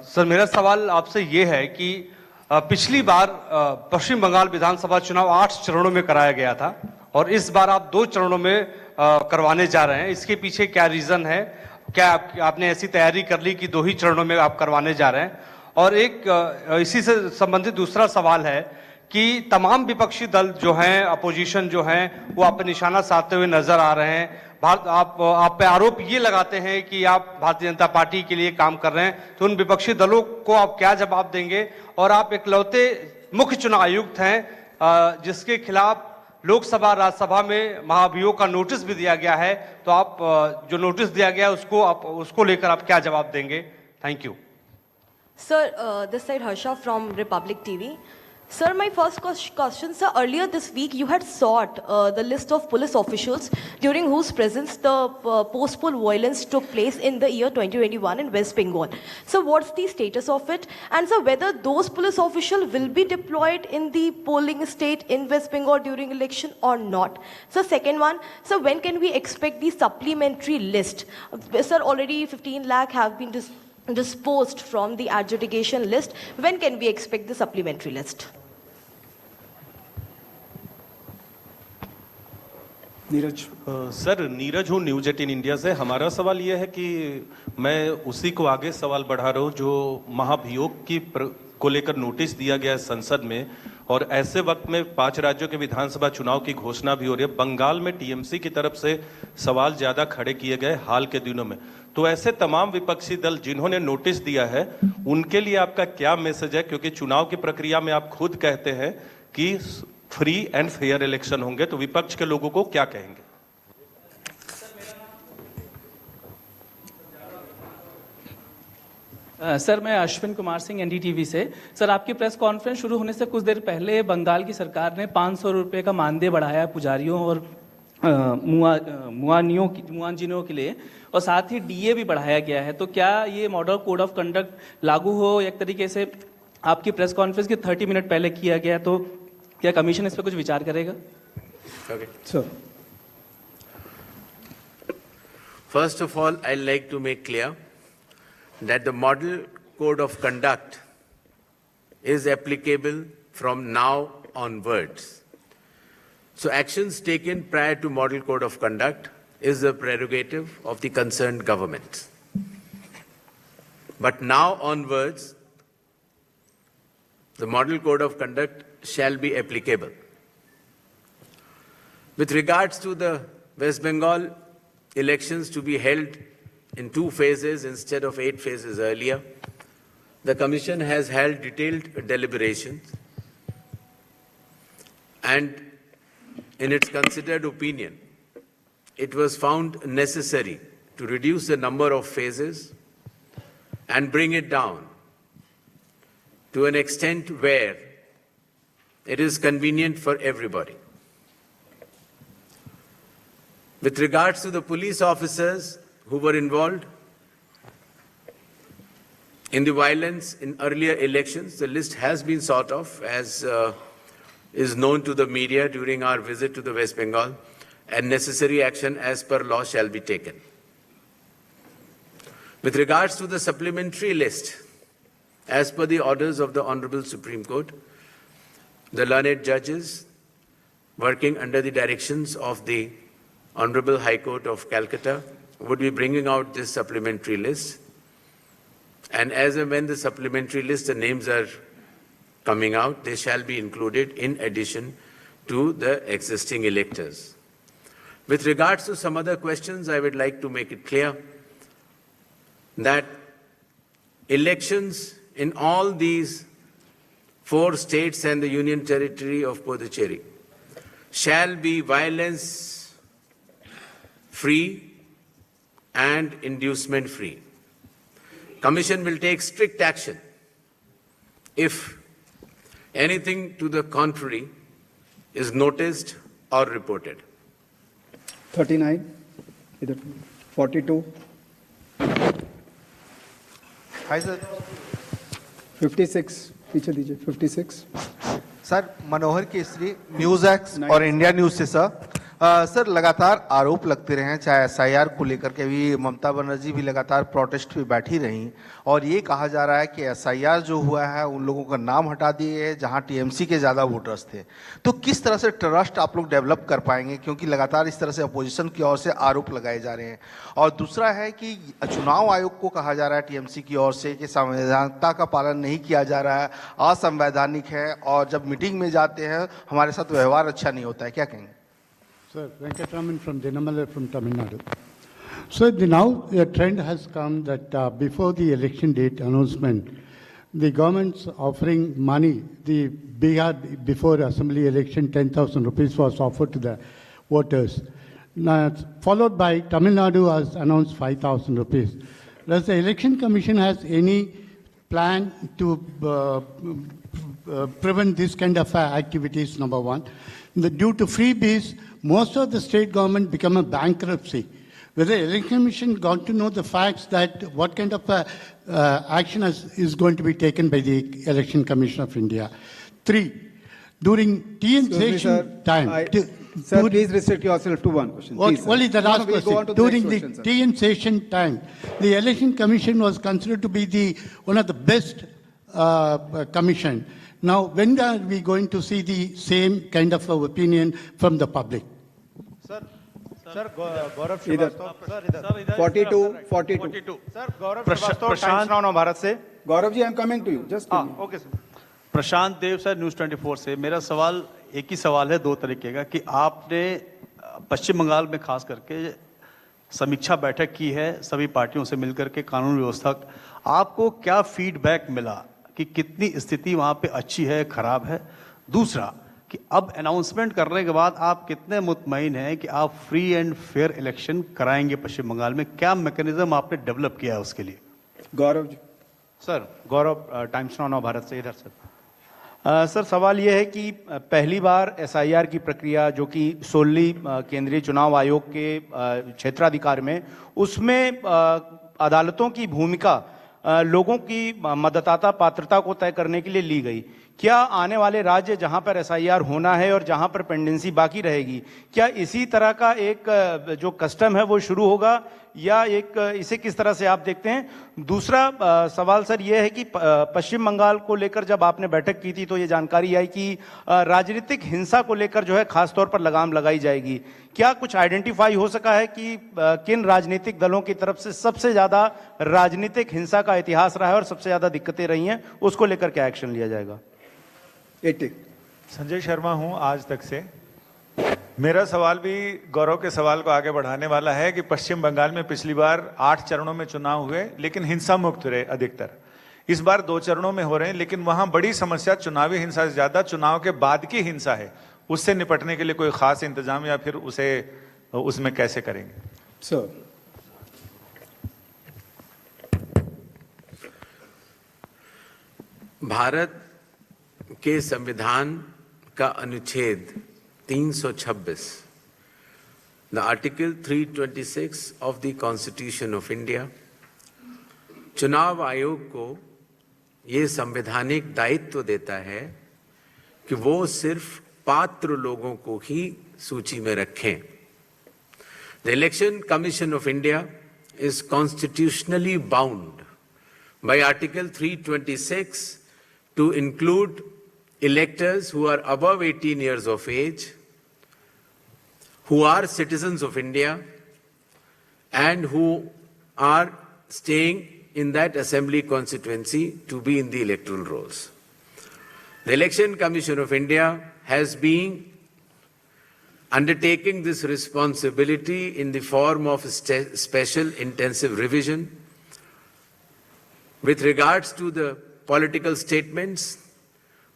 Sir मेरा सवाल आपसे ये है कि पिछली बार पश्चिम बंगाल विधानसभा चुनाव 8 चरणों में कराया गया था और इस बार आप 2 चरणों में करवाने जा रहे हैं। इसके पीछे क्या रीजन है? क्या आपने ऐसी तैयारी कर ली कि 2 ही चरणों में आप करवाने जा रहे हैं? और एक इसी से संबंधित दूसरा सवाल है कि तमाम विपक्षी दल जो हैं, अपोजिशन जो हैं, वो आप पे निशाना साधते हुए नजर आ रहे हैं। आप पे आरोप ये लगाते हैं कि आप भारतीय जनता पार्टी के लिए काम कर रहे हैं, तो उन विपक्षी दलों को आप क्या जवाब देंगे? और आप इकलौते मुख्य चुनाव आयुक्त हैं जिसके खिलाफ लोकसभा राज्यसभा में महाभियोग का नोटिस भी दिया गया है, तो आप जो नोटिस दिया गया है उसको लेकर आप क्या जवाब देंगे? Thank you. Sir, this side Harsha from Republic TV. Sir, my first question, sir, earlier this week you had sought the list of police officials during whose presence the post-poll violence took place in the year 2021 in West Bengal. So what's the status of it? And sir, whether those police officials will be deployed in the polling state in West Bengal during election or not? So second one, so when can we expect the supplementary list? Sir, already 15 lakh have been disposed from the adjudication list. When can we expect the supplementary list? Neeraj sir, Neeraj हूँ news 18 India से। हमारा सवाल ये है कि मैं उसी को आगे सवाल बढ़ा रहा हूँ जो महाभियोग को लेकर नोटिस दिया गया है संसद में, और ऐसे वक्त में 5 राज्यों के विधानसभा चुनाव की घोषणा भी हो रही है। बंगाल में टीएमसी की तरफ से सवाल ज्यादा खड़े किए गए हाल के दिनों में, तो ऐसे तमाम विपक्षी दल जिन्होंने नोटिस दिया है उनके लिए आपका क्या मैसेज है? क्योंकि चुनाव की प्रक्रिया में आप खुद कहते हैं कि फ्री एंड फेयर इलेक्शन होंगे, तो विपक्ष के लोगों को क्या कहेंगे? सर, मैं अश्विन कुमार सिंह एनडीटीवी से। सर, आपकी प्रेस कॉन्फ्रेंस शुरू होने से कुछ देर पहले बंगाल की सरकार ने 500 रुपये का मानदेय बढ़ाया पुजारियों और मुआजिनों के लिए, और साथ ही डीए भी बढ़ाया गया है। तो क्या ये मॉडल कोड ऑफ कंडक्ट लागू हो एक तरीके से आपकी प्रेस कॉन्फ्रेंस के 30 मिनट पहले किया गया, तो क्या कमीशन इस पर कुछ विचार करेगा? Okay. So, first of all, I'd like to make clear that the model code of conduct is applicable from now onwards. So actions taken prior to model code of conduct is the prerogative of the concerned government. But now onwards, the model code of conduct shall be applicable. With regards to the West Bengal elections to be held in 2 phases instead of 8 phases earlier, the Commission has held detailed deliberations, and in its considered opinion, it was found necessary to reduce the number of phases and bring it down to an extent where it is convenient for everybody. With regards to the police officers who were involved in the violence in earlier elections, the list has been sort of, as is known to the media during our visit to the West Bengal, and necessary action as per law shall be taken. With regards to the supplementary list, as per the orders of the Honorable Supreme Court, the learned judges working under the directions of the Honorable High Court of Calcutta would be bringing out this supplementary list. And as and when the supplementary list, the names are coming out, they shall be included in addition to the existing electors. With regards to some other questions, I would like to make it clear that elections in all these 4 states and the Union Territory of Puducherry shall be violence-free and inducement-free. Commission will take strict action if anything to the contrary is noticed or reported. 39, 42, hi sir. 56, पीछे दीजिए, 56। Sir, मनोहर Kesari news x और India news से sir. Sir लगातार आरोप लगते रहे हैं, चाहे एसआईआर को लेकर के भी ममता बनर्जी भी लगातार प्रोटेस्ट पे बैठी रहीं और ये कहा जा रहा है कि एसआईआर जो हुआ है उन लोगों का नाम हटा दिए गए जहां टीएमसी के ज़्यादा वोटर्स थे। तो किस तरह से ट्रस्ट आप लोग डेवलप कर पाएंगे, क्योंकि लगातार इस तरह से अपोजिशन की ओर से आरोप लगाए जा रहे हैं। और दूसरा है कि चुनाव आयोग को कहा जा रहा है टीएमसी की ओर से कि संवैधानिकता का पालन नहीं किया जा रहा है, असंवैधानिक है और जब मीटिंग में जाते हैं हमारे साथ व्यवहार अच्छा नहीं होता है, क्या कहेंगे? Sir, Venkatraman from Dinamala from Tamil Nadu. So now the trend has come that before the election date announcement, the government's offering money. The Bihar before assembly election, 10,000 rupees was offered to the voters. Now, followed by Tamil Nadu has announced 5,000 rupees. Does the election commission has any plan to prevent this kind of activities? Number one, due to freebies, most of the state government become a bankruptcy. Whether the election commission got to know the facts that what kind of action is going to be taken by the Election Commission of India. 3, during TN session time. Sir, please restrict yourself to one question. Please, Only the last we'll go on question. to the During next the question, sir. TN session time, the Election Commission was considered to be one of the best commission. Now, when are we going to see the same kind of opinion from the public? Sir Gaurav इधर Srivastava sir इधर 42 sir Gaurav Srivastava Times Now Bharat से। Gaurav ji, I am coming to you, just okay sir. Prashant Dev sir, News 24 से। मेरा सवाल एक ही सवाल है, दो तरीके का, कि आपने पश्चिम बंगाल में खास करके समीक्षा बैठक की है सभी पार्टियों से मिलकर के कानून व्यवस्था, आपको क्या फीडबैक मिला कि कितनी स्थिति वहाँ पे अच्छी है, खराब है? दूसरा कि अब अनाउंसमेंट करने के बाद आप कितने मुतमईन हैं कि आप फ्री एंड फेयर इलेक्शन कराएंगे पश्चिम बंगाल में? क्या मैकेनिज्म आपने डेवलप किया है उसके लिए? गौरव जी। सर गौरव टाइम्स नाउ भारत से इधर सर। सर सवाल यह है कि पहली बार एसआईआर की प्रक्रिया जो कि सोली केंद्रीय चुनाव आयोग के क्षेत्राधिकार में, उसमें अदालतों की भूमिका लोगों की मतदाता पात्रता को तय करने के लिए ली गई। क्या आने वाले राज्य जहां पर एसआईआर होना है और जहां पर पेंडेंसी बाकी रहेगी, क्या इसी तरह का एक जो कस्टम है वो शुरू होगा, या इसे किस तरह से आप देखते हैं? दूसरा सवाल सर ये है कि पश्चिम बंगाल को लेकर जब आपने बैठक की थी तो ये जानकारी आई कि राजनीतिक हिंसा को लेकर जो है खासतौर पर लगाम लगाई जाएगी। क्या कुछ आइडेंटिफाई हो सका है कि किन राजनीतिक दलों की तरफ से सबसे ज्यादा राजनीतिक हिंसा का इतिहास रहा है और सबसे ज्यादा दिक्कतें रही हैं, उसको लेकर क्या एक्शन लिया जाएगा? 80। संजय शर्मा हूं आज तक से। मेरा सवाल भी गौरव के सवाल को आगे बढ़ाने वाला है कि पश्चिम बंगाल में पिछली बार 8 चरणों में चुनाव हुए लेकिन हिंसा मुक्त रहे अधिकतर। इस बार 2 चरणों में हो रहे हैं, लेकिन वहां बड़ी समस्या चुनावी हिंसा से ज्यादा चुनाव के बाद की हिंसा है। उससे निपटने के लिए कोई खास इंतजाम या फिर उसमें कैसे करेंगे? सर, भारत के संविधान का अनुच्छेद 326, the article 326 of the constitution of India, चुनाव आयोग को ये संवैधानिक दायित्व देता है कि वो सिर्फ पात्र लोगों को ही सूची में रखें। The election commission of India is constitutionally bound by article 326 to include electors who are above 18 years of age, who are citizens of India, and who are staying in that assembly constituency to be in the electoral rolls. The Election Commission of India has been undertaking this responsibility in the form of a special intensive revision with regards to the political statements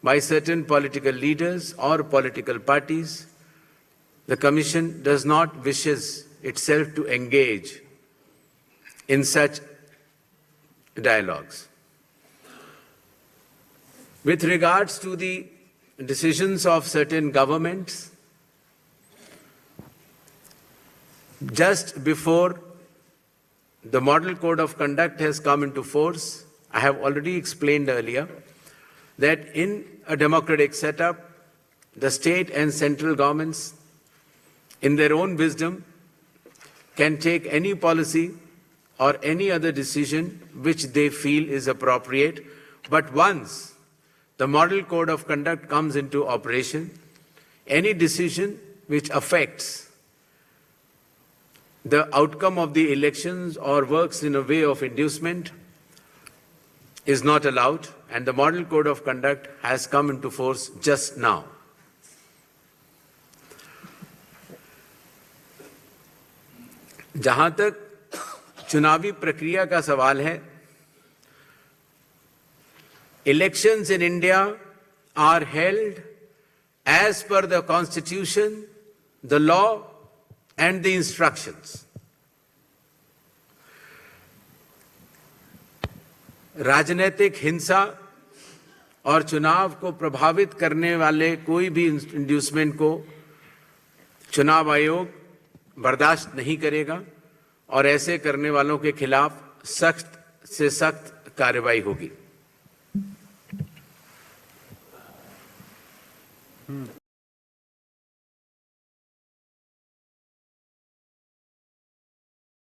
by certain political leaders or political parties. The Commission does not wishes itself to engage in such dialogues. With regards to the decisions of certain governments, just before the Model Code of Conduct has come into force, I have already explained earlier that in a democratic setup, the state and central governments in their own wisdom, can take any policy or any other decision which they feel is appropriate. But once the Model Code of Conduct comes into operation, any decision which affects the outcome of the elections or works in a way of inducement is not allowed, and the Model Code of Conduct has come into force just now. जहां तक चुनावी प्रक्रिया का सवाल है, elections in India are held as per the Constitution, the law and the instructions. राजनीतिक हिंसा और चुनाव को प्रभावित करने वाले कोई भी इंड्यूसमेंट को चुनाव आयोग बर्दाश्त नहीं करेगा और ऐसे करने वालों के खिलाफ सख्त से सख्त कार्रवाई होगी।